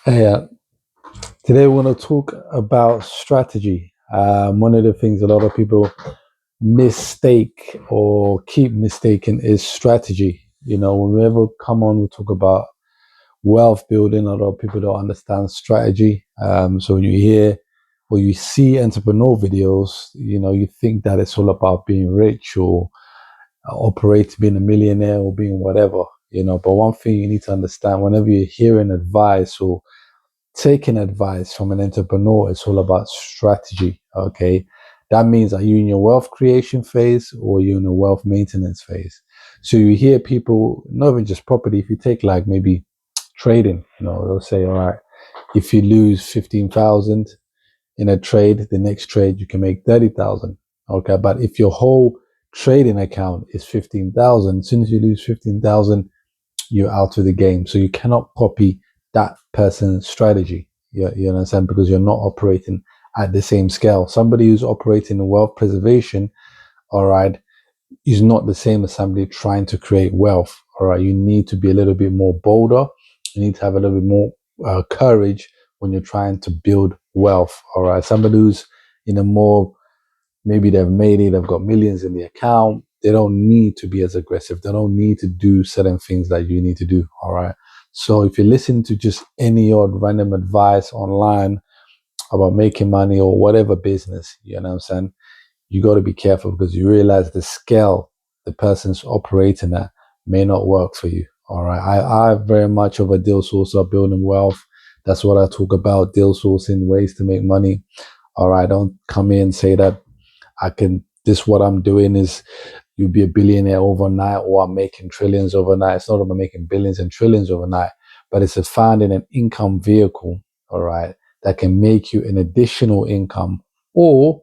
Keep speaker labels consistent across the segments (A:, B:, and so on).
A: Hey, today we want to talk about strategy. One of the things a lot of people mistake or keep mistaken is strategy. When we ever come on, we talk about wealth building. A lot of people don't understand strategy. So when you hear or you see entrepreneur videos, you think that it's all about being rich or being a millionaire or being whatever. But one thing you need to understand whenever you're hearing advice or taking advice from an entrepreneur, it's all about strategy. Okay. That means, are you in your wealth creation phase or you in a wealth maintenance phase? So you hear people, not even just property, if you take like maybe trading, they'll say, all right, if you lose 15,000 in a trade, the next trade you can make 30,000. Okay. But if your whole trading account is 15,000, as soon as you lose 15,000, you're out of the game. So you cannot copy that person's strategy. You understand? Because you're not operating at the same scale. Somebody who's operating in wealth preservation, all right, is not the same as somebody trying to create wealth. All right. You need to be a little bit more bolder. You need to have a little bit more courage when you're trying to build wealth. All right. Somebody who's in a more, maybe they've made it, they've got millions in the account. They don't need to be as aggressive. They don't need to do certain things that you need to do. All right. So if you listen to just any odd random advice online about making money or whatever business, you know what I'm saying? You got to be careful because you realize the scale the person's operating at may not work for you. All right. I'm very much of a deal sourcer, building wealth. That's what I talk about, deal sourcing, ways to make money. All right. Don't come in and say that what I'm doing is you'll be a billionaire overnight or I'm making trillions overnight. It's not about making billions and trillions overnight, but it's finding an income vehicle, all right, that can make you an additional income or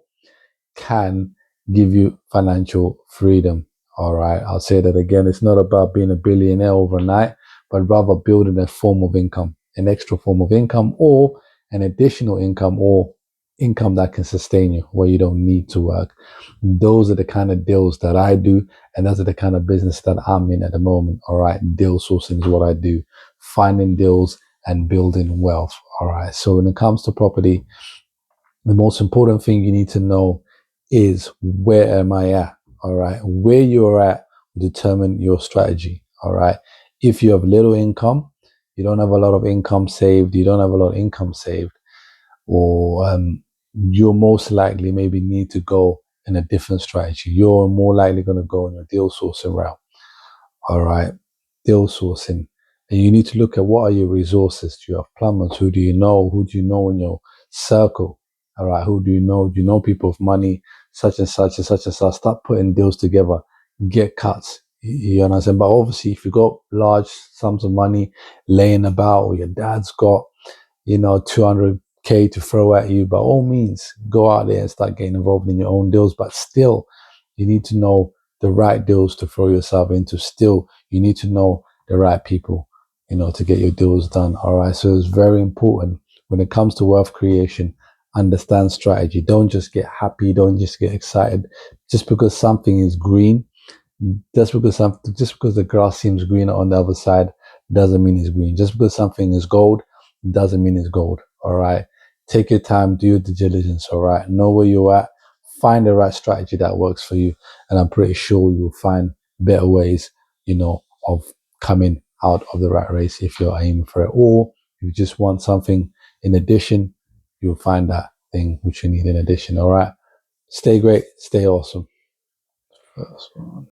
A: can give you financial freedom. All right. I'll say that again. It's not about being a billionaire overnight, but rather building a form of income, an extra form of income or an additional income or income that can sustain you where you don't need to work. Those are the kind of deals that I do. And those are the kind of business that I'm in at the moment. All right. Deal sourcing is what I do, finding deals and building wealth. All right. So when it comes to property, the most important thing you need to know is where am I at? All right. Where you're at will determine your strategy. All right. If you have little income, you don't have a lot of income saved, you don't have a lot of income saved, or you're most likely maybe need to go in a different strategy. You're more likely going to go in a deal sourcing route. All right. Deal sourcing. And you need to look at what are your resources. Do you have plumbers? Who do you know? Who do you know in your circle? All right. Who do you know? Do you know people with money, such and such and such and such? Start putting deals together, get cuts. You understand? But obviously, if you got large sums of money laying about, or your dad's got, 200K to throw at you, by all means, go out there and start getting involved in your own deals. But still, you need to know the right deals to throw yourself into. Still, you need to know the right people, to get your deals done. All right. So it's very important when it comes to wealth creation, understand strategy. Don't just get happy. Don't just get excited just because something is green. Just because the grass seems greener on the other side doesn't mean it's green. Just because something is gold doesn't mean it's gold. All right. Take your time, do your due diligence. All right. Know where you're at. Find the right strategy that works for you. And I'm pretty sure you'll find better ways, of coming out of the rat race if you're aiming for it. Or if you just want something in addition, you'll find that thing which you need in addition. All right. Stay great. Stay awesome. First one.